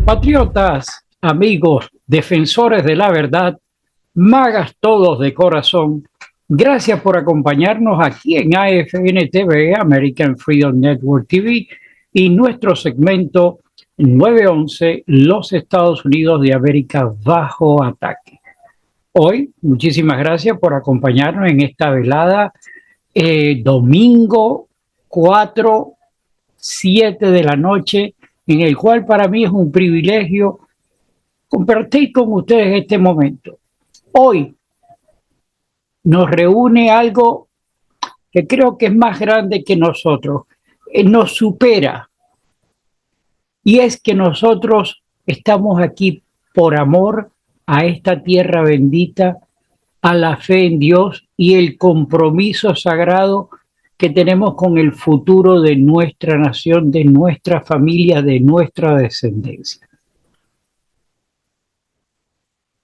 Patriotas, amigos, defensores de la verdad, magas todos de corazón, gracias por acompañarnos aquí en AFN TV, American Freedom Network TV, y nuestro segmento 911, los Estados Unidos de América bajo ataque. Hoy, muchísimas gracias por acompañarnos en esta velada, domingo 4-7 de la noche, en el cual para mí es un privilegio compartir con ustedes este momento. Hoy nos reúne algo que creo que es más grande que nosotros, nos supera, y es que nosotros estamos aquí por amor a esta tierra bendita, a la fe en Dios y el compromiso sagrado que tenemos con el futuro de nuestra nación, de nuestra familia, de nuestra descendencia.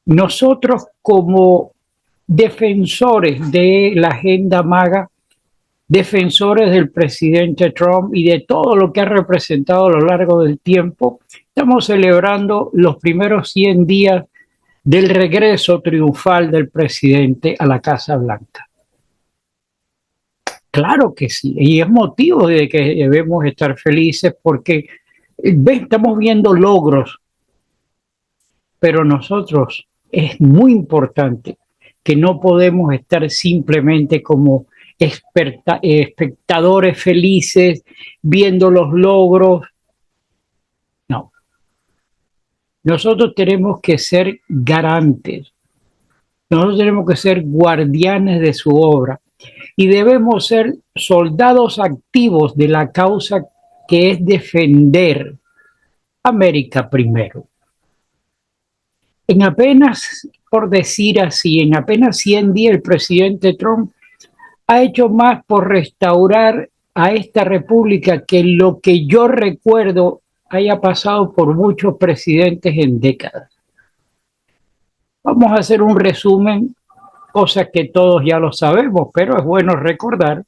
Nosotros, como defensores de la agenda MAGA, defensores del presidente Trump y de todo lo que ha representado a lo largo del tiempo, estamos celebrando los primeros 100 días del regreso triunfal del presidente a la Casa Blanca. Claro que sí, y es motivo de que debemos estar felices porque estamos viendo logros, pero nosotros es muy importante que no podemos estar simplemente como espectadores felices viendo los logros. No, nosotros tenemos que ser garantes, nosotros tenemos que ser guardianes de su obra y debemos ser soldados activos de la causa que es defender América primero. En apenas, por decir así, en apenas 100 días el presidente Trump ha hecho más por restaurar a esta república que lo que yo recuerdo haya pasado por muchos presidentes en décadas. Vamos a hacer un resumen, cosa que todos ya lo sabemos, pero es bueno recordar.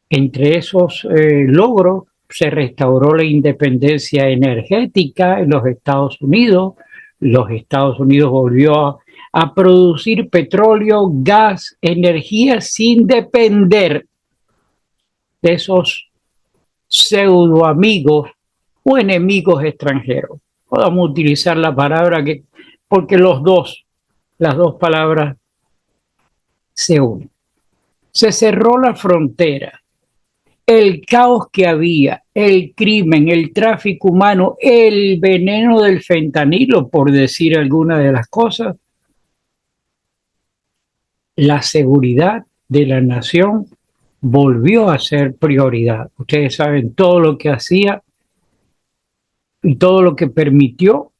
Entre esos logros se restauró la independencia energética en los Estados Unidos. Los Estados Unidos volvió a producir petróleo, gas, energía sin depender de esos pseudo amigos o enemigos extranjeros. Podemos utilizar la palabra porque las dos palabras se unen. Se cerró la frontera. El caos que había, el crimen, el tráfico humano, el veneno del fentanilo, por decir alguna de las cosas, la seguridad de la nación volvió a ser prioridad. Ustedes saben todo lo que hacía y todo lo que permitió.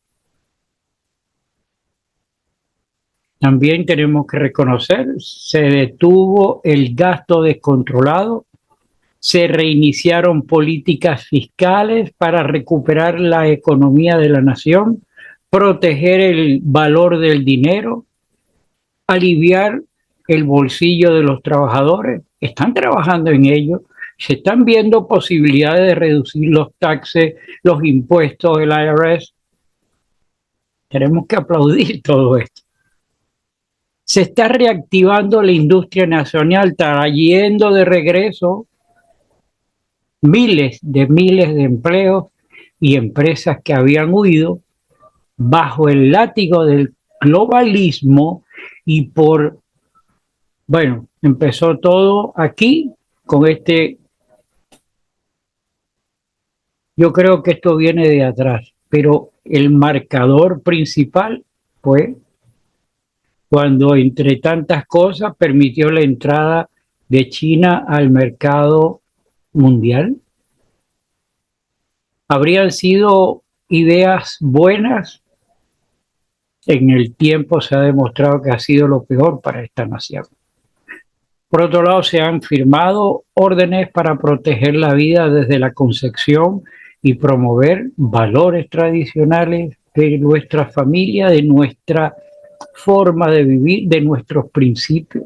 También tenemos que reconocer, se detuvo el gasto descontrolado, se reiniciaron políticas fiscales para recuperar la economía de la nación, proteger el valor del dinero, aliviar el bolsillo de los trabajadores. Están trabajando en ello, se están viendo posibilidades de reducir los taxes, los impuestos del IRS. Tenemos que aplaudir todo esto. Se está reactivando la industria nacional, trayendo de regreso miles de empleos y empresas que habían huido bajo el látigo del globalismo y empezó todo aquí con yo creo que esto viene de atrás, pero el marcador principal fue cuando, entre tantas cosas, permitió la entrada de China al mercado mundial. ¿Habrían sido ideas buenas? En el tiempo se ha demostrado que ha sido lo peor para esta nación. Por otro lado, se han firmado órdenes para proteger la vida desde la concepción y promover valores tradicionales de nuestra familia, de nuestra forma de vivir, de nuestros principios.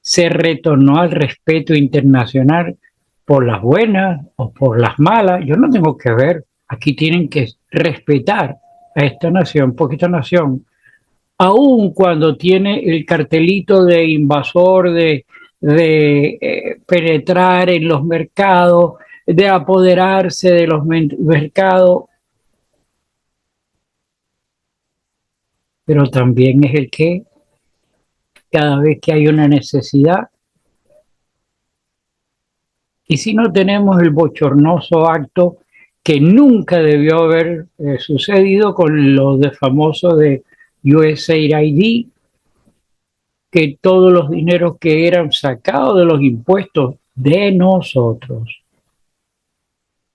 Se retornó al respeto internacional por las buenas o por las malas, yo no tengo que ver. Aquí tienen que respetar a esta nación, porque esta nación, aun cuando tiene el cartelito de invasor, de penetrar en los mercados, de apoderarse de los mercados, pero también es el que cada vez que hay una necesidad, y si no tenemos el bochornoso acto que nunca debió haber sucedido con lo de famoso de USAID, que todos los dineros que eran sacados de los impuestos de nosotros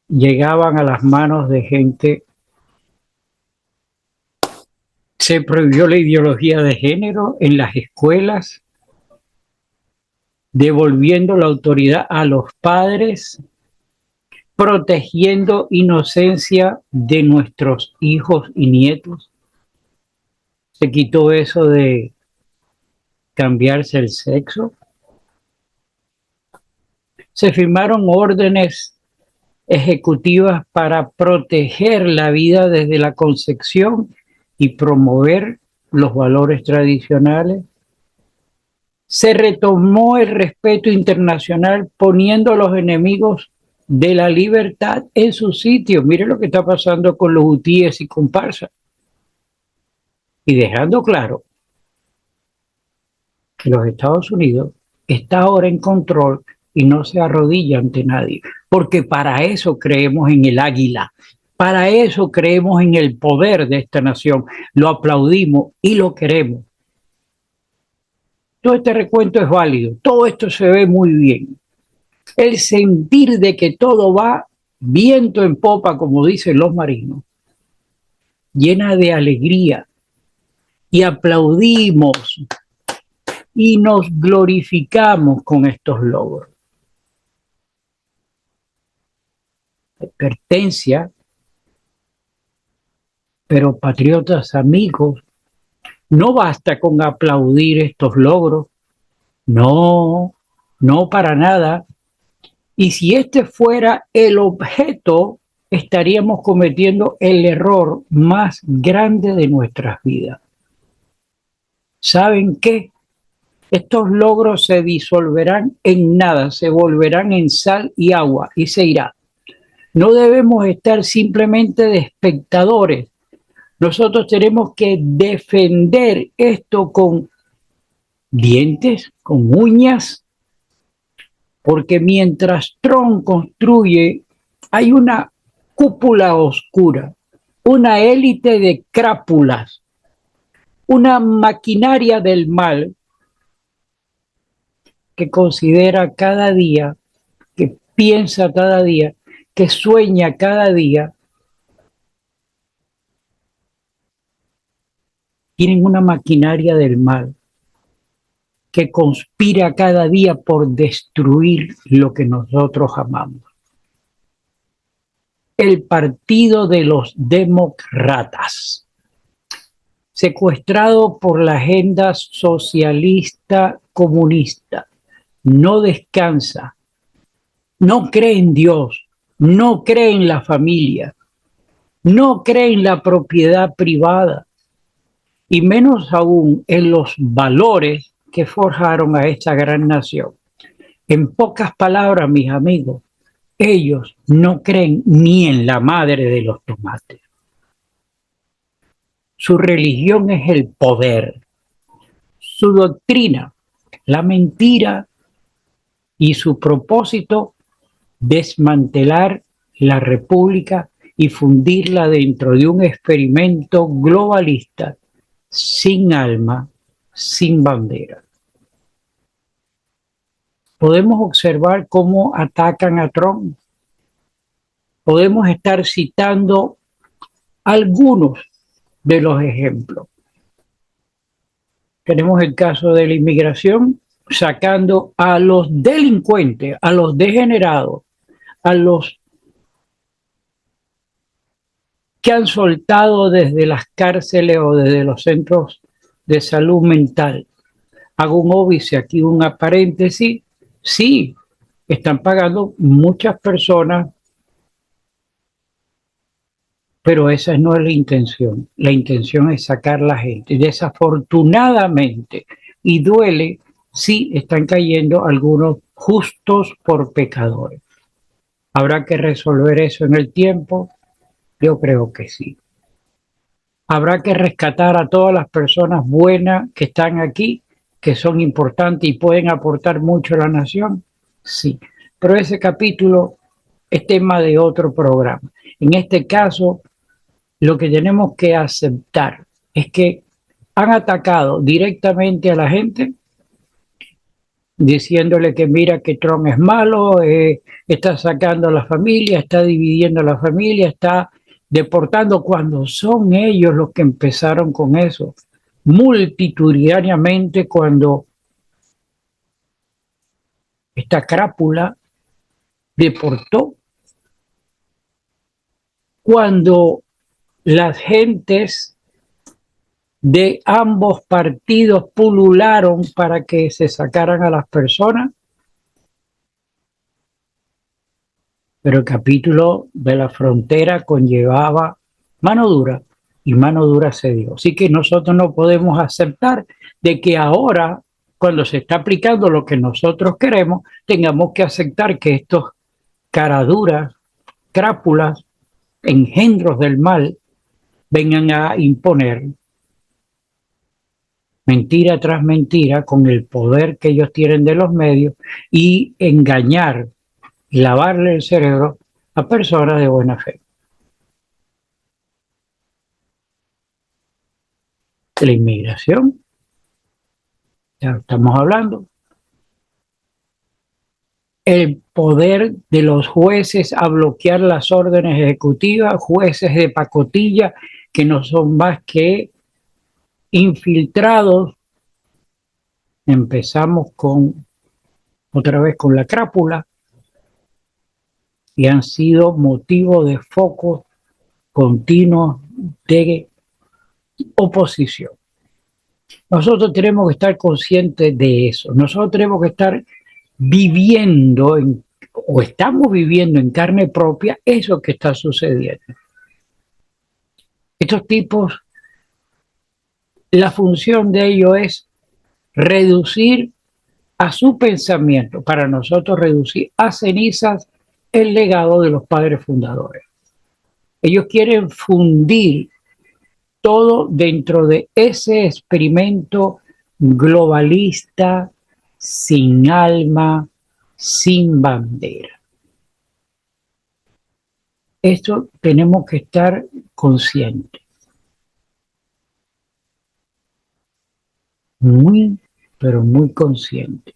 llegaban a las manos de gente. Se prohibió la ideología de género en las escuelas, devolviendo la autoridad a los padres, protegiendo inocencia de nuestros hijos y nietos. Se quitó eso de cambiarse el sexo. Se firmaron órdenes ejecutivas para proteger la vida desde la concepción y promover los valores tradicionales. Se retomó el respeto internacional poniendo a los enemigos de la libertad en su sitio. Mire lo que está pasando con los hutíes y comparsas. Y dejando claro que los Estados Unidos está ahora en control y no se arrodilla ante nadie, porque para eso creemos en el águila, para eso creemos en el poder de esta nación, lo aplaudimos y lo queremos. Todo este recuento es válido, todo esto se ve muy bien. El sentir de que todo va viento en popa, como dicen los marinos, llena de alegría y aplaudimos y nos glorificamos con estos logros. Advertencia, pero patriotas amigos, no basta con aplaudir estos logros, no, no para nada. Y si este fuera el objeto, estaríamos cometiendo el error más grande de nuestras vidas. ¿Saben qué? Estos logros se disolverán en nada, se volverán en sal y agua y se irá. No debemos estar simplemente de espectadores. Nosotros tenemos que defender esto con dientes, con uñas, porque mientras Trump construye, hay una cúpula oscura, una élite de crápulas, una maquinaria del mal que considera cada día, que piensa cada día, que sueña cada día. Tienen una maquinaria del mal que conspira cada día por destruir lo que nosotros amamos. El partido de los demócratas, secuestrado por la agenda socialista comunista, no descansa, no cree en Dios, no cree en la familia, no cree en la propiedad privada y menos aún en los valores que forjaron a esta gran nación. En pocas palabras, mis amigos, ellos no creen ni en la madre de los tomates. Su religión es el poder, su doctrina, la mentira y su propósito, desmantelar la república y fundirla dentro de un experimento globalista sin alma, sin bandera. Podemos observar cómo atacan a Trump. Podemos estar citando algunos de los ejemplos. Tenemos el caso de la inmigración, sacando a los delincuentes, a los degenerados, a los que han soltado desde las cárceles o desde los centros de salud mental. Hago un óbice aquí, un paréntesis. Sí, están pagando muchas personas, pero esa no es la intención. La intención es sacar la gente. Desafortunadamente, y duele, sí están cayendo algunos justos por pecadores. ¿Habrá que resolver eso en el tiempo? Yo creo que sí. ¿Habrá que rescatar a todas las personas buenas que están aquí, que son importantes y pueden aportar mucho a la nación? Sí. Pero ese capítulo es tema de otro programa. En este caso, lo que tenemos que aceptar es que han atacado directamente a la gente diciéndole que mira que Trump es malo, está sacando a la familia, está dividiendo a la familia, está deportando, cuando son ellos los que empezaron con eso, multitudinariamente, cuando esta crápula deportó, cuando las gentes de ambos partidos pulularon para que se sacaran a las personas, pero el capítulo de la frontera conllevaba mano dura y mano dura se dio. Así que nosotros no podemos aceptar de que ahora, cuando se está aplicando lo que nosotros queremos, tengamos que aceptar que estos caraduras, crápulas, engendros del mal, vengan a imponer mentira tras mentira con el poder que ellos tienen de los medios y engañar y lavarle el cerebro a personas de buena fe. La inmigración, ya estamos hablando, el poder de los jueces a bloquear las órdenes ejecutivas, jueces de pacotilla que no son más que infiltrados. Empezamos con otra vez con la crápula y han sido motivo de focos continuos de oposición. Nosotros tenemos que estar conscientes de eso. Nosotros tenemos que estar viviendo o estamos viviendo en carne propia eso que está sucediendo. Estos tipos, la función de ellos es reducir a su pensamiento, para nosotros reducir a cenizas el legado de los padres fundadores. Ellos quieren fundir todo dentro de ese experimento globalista, sin alma, sin bandera. Esto tenemos que estar conscientes. Muy, pero muy conscientes.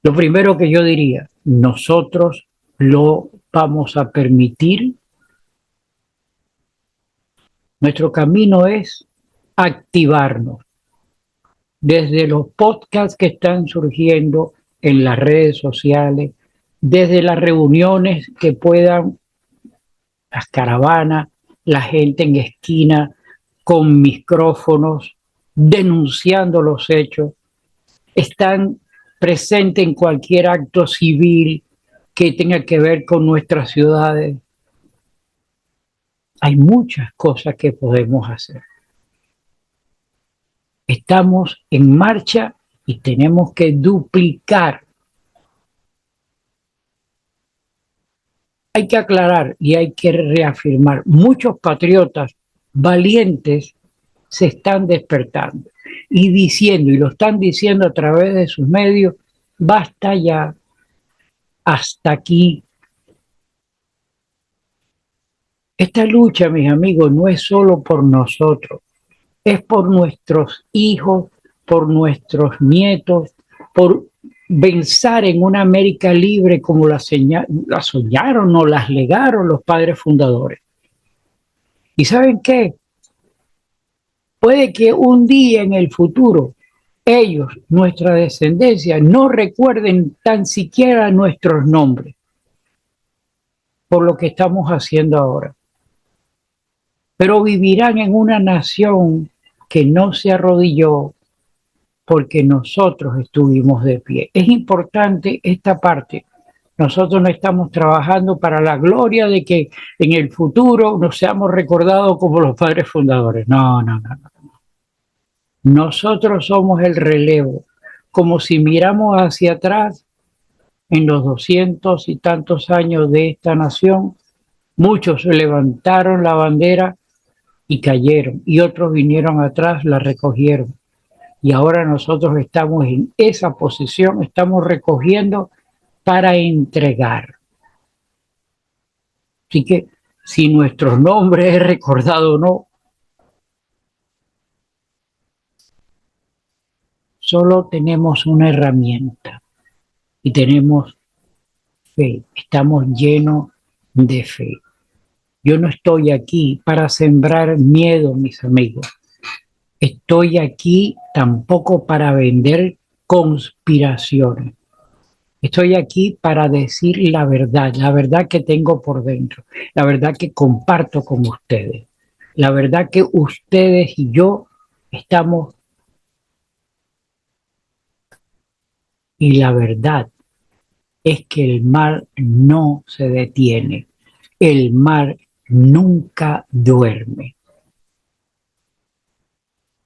Lo primero que yo diría, nosotros lo vamos a permitir. Nuestro camino es activarnos. Desde los podcasts que están surgiendo en las redes sociales, desde las reuniones que puedan, las caravanas, la gente en esquina con micrófonos denunciando los hechos, están presentes en cualquier acto civil que tenga que ver con nuestras ciudades. Hay muchas cosas que podemos hacer. Estamos en marcha y tenemos que duplicar. Hay que aclarar y hay que reafirmar. Muchos patriotas valientes se están despertando y diciendo, y lo están diciendo a través de sus medios, basta ya, hasta aquí. Esta lucha, mis amigos, no es solo por nosotros, es por nuestros hijos, por nuestros nietos, por pensar en una América libre como la soñaron o las legaron los padres fundadores. ¿Y saben qué? Puede que un día en el futuro ellos, nuestra descendencia, no recuerden tan siquiera nuestros nombres por lo que estamos haciendo ahora. Pero vivirán en una nación que no se arrodilló porque nosotros estuvimos de pie. Es importante esta parte Nosotros no estamos trabajando para la gloria de que en el futuro nos seamos recordados como los padres fundadores. No, no, no, no. Nosotros somos el relevo. Como si miramos hacia atrás, en los 200 y tantos años de esta nación, muchos levantaron la bandera y cayeron, y otros vinieron atrás, la recogieron. Y ahora nosotros estamos en esa posición, estamos recogiendo para entregar. Así que si nuestro nombre es recordado o no, solo tenemos una herramienta y tenemos fe, estamos llenos de fe. Yo no estoy aquí para sembrar miedo, mis amigos. Estoy aquí tampoco para vender conspiraciones. Estoy aquí para decir la verdad que tengo por dentro, la verdad que comparto con ustedes, la verdad que ustedes y yo estamos. Y la verdad es que el mar no se detiene, el mar nunca duerme.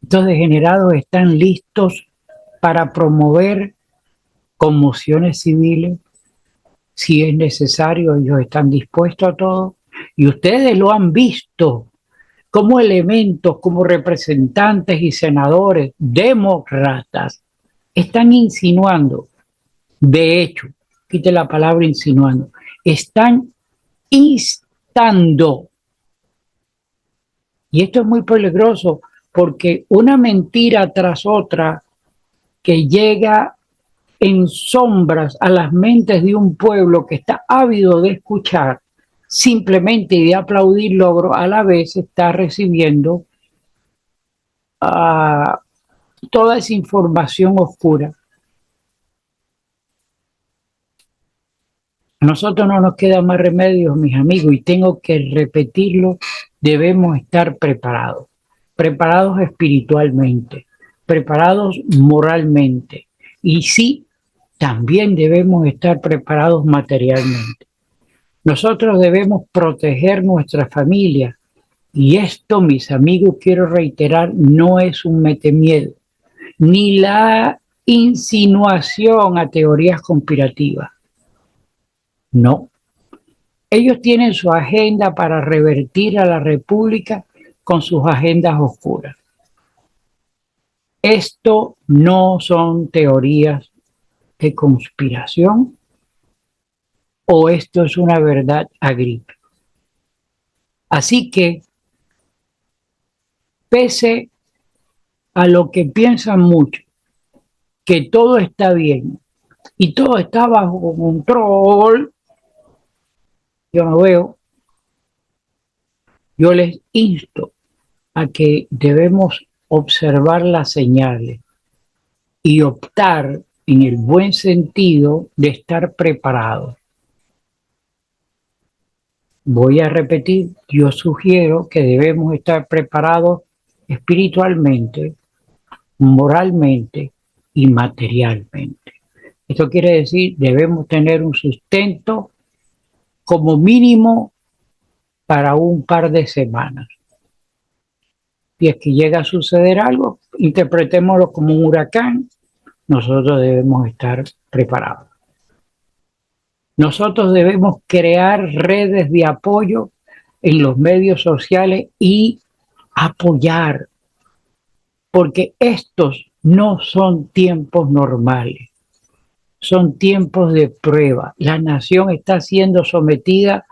Estos degenerados están listos para promover conmociones civiles. Si es necesario, ellos están dispuestos a todo. Y ustedes lo han visto como elementos, como representantes y senadores demócratas, están insinuando, de hecho, quite la palabra insinuando, están instando. Y esto es muy peligroso porque una mentira tras otra que llega en sombras a las mentes de un pueblo que está ávido de escuchar simplemente y de aplaudir logro, a la vez está recibiendo toda esa información oscura. A nosotros no nos queda más remedio, mis amigos, y tengo que repetirlo, debemos estar preparados, preparados espiritualmente, preparados moralmente, y sí, también debemos estar preparados materialmente. Nosotros debemos proteger nuestra familia, y esto, mis amigos, quiero reiterar, no es un metemiedo, ni la insinuación a teorías conspirativas. No. Ellos tienen su agenda para revertir a la República con sus agendas oscuras. Esto no son teorías de conspiración o esto es una verdad a gripe. Así que, pese a lo que piensan muchos, que todo está bien y todo está bajo control, yo no veo, yo les insto a que debemos observar las señales y optar en el buen sentido de estar preparados. Voy a repetir, yo sugiero que debemos estar preparados espiritualmente, moralmente y materialmente. Esto quiere decir, debemos tener un sustento como mínimo para un par de semanas. Si es que llega a suceder algo, interpretémoslo como un huracán, nosotros debemos estar preparados. Nosotros debemos crear redes de apoyo en los medios sociales y apoyar, porque estos no son tiempos normales, son tiempos de prueba. La nación está siendo sometida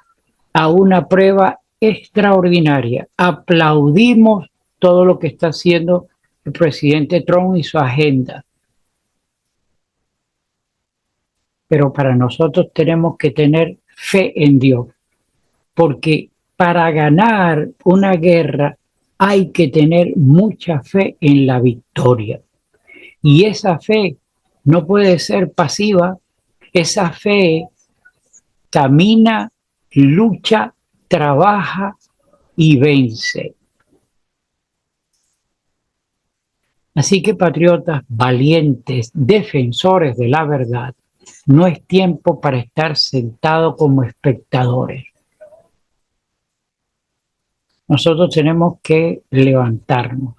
a una prueba extraordinaria. Aplaudimos todo lo que está haciendo el presidente Trump y su agenda. Pero para nosotros tenemos que tener fe en Dios, porque para ganar una guerra hay que tener mucha fe en la victoria. Y esa fe no puede ser pasiva, esa fe camina, lucha, trabaja y vence. Así que patriotas valientes, defensores de la verdad, No es tiempo para estar sentado como espectadores. Nosotros tenemos que levantarnos,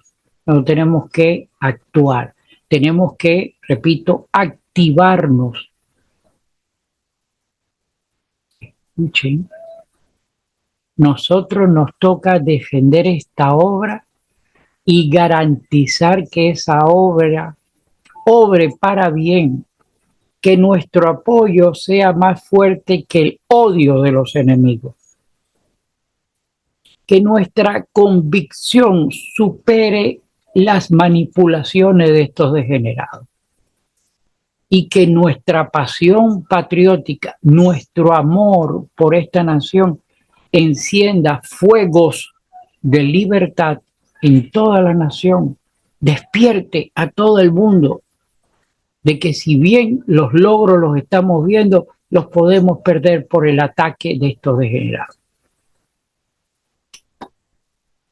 no tenemos que actuar, tenemos que, repito, activarnos. Escuchen, nosotros nos toca defender esta obra y garantizar que esa obra obre para bien, que nuestro apoyo sea más fuerte que el odio de los enemigos, que nuestra convicción supere las manipulaciones de estos degenerados y que nuestra pasión patriótica, nuestro amor por esta nación encienda fuegos de libertad en toda la nación, despierte a todo el mundo de que si bien los logros los estamos viendo, los podemos perder por el ataque de estos degenerados.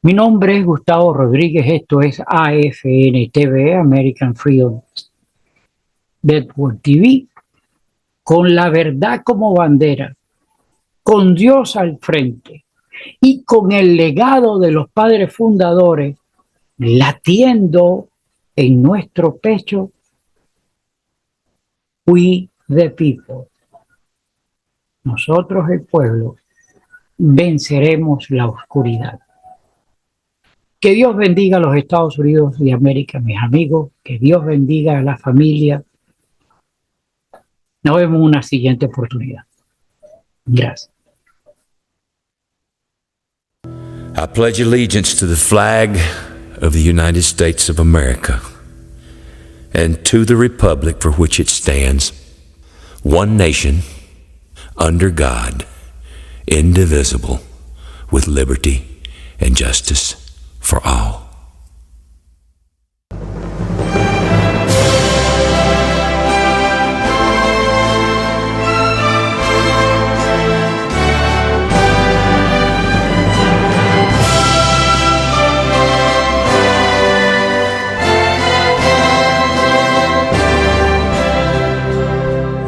Mi nombre es Gustavo Rodríguez, esto es AFN TV, American Freedom Network TV, con la verdad como bandera, con Dios al frente y con el legado de los padres fundadores latiendo en nuestro pecho. We the people, nosotros el pueblo, venceremos la oscuridad. Que Dios bendiga a los Estados Unidos de América, mis amigos. Que Dios bendiga a la familia. Nos vemos en una siguiente oportunidad. Gracias. I pledge allegiance to the flag of the United States of America and to the republic for which it stands, one nation, under God, indivisible, with liberty and justice for all.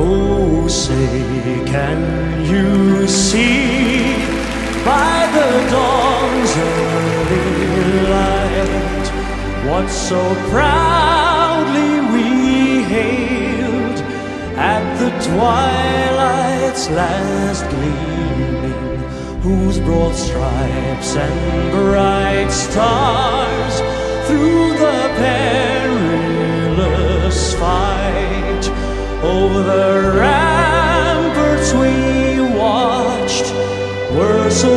Oh, say, can you see by the dawn's early light what so proudly we hailed at the twilight's last gleaming, whose broad stripes and bright stars through the perilous fight over the ramparts we watched were so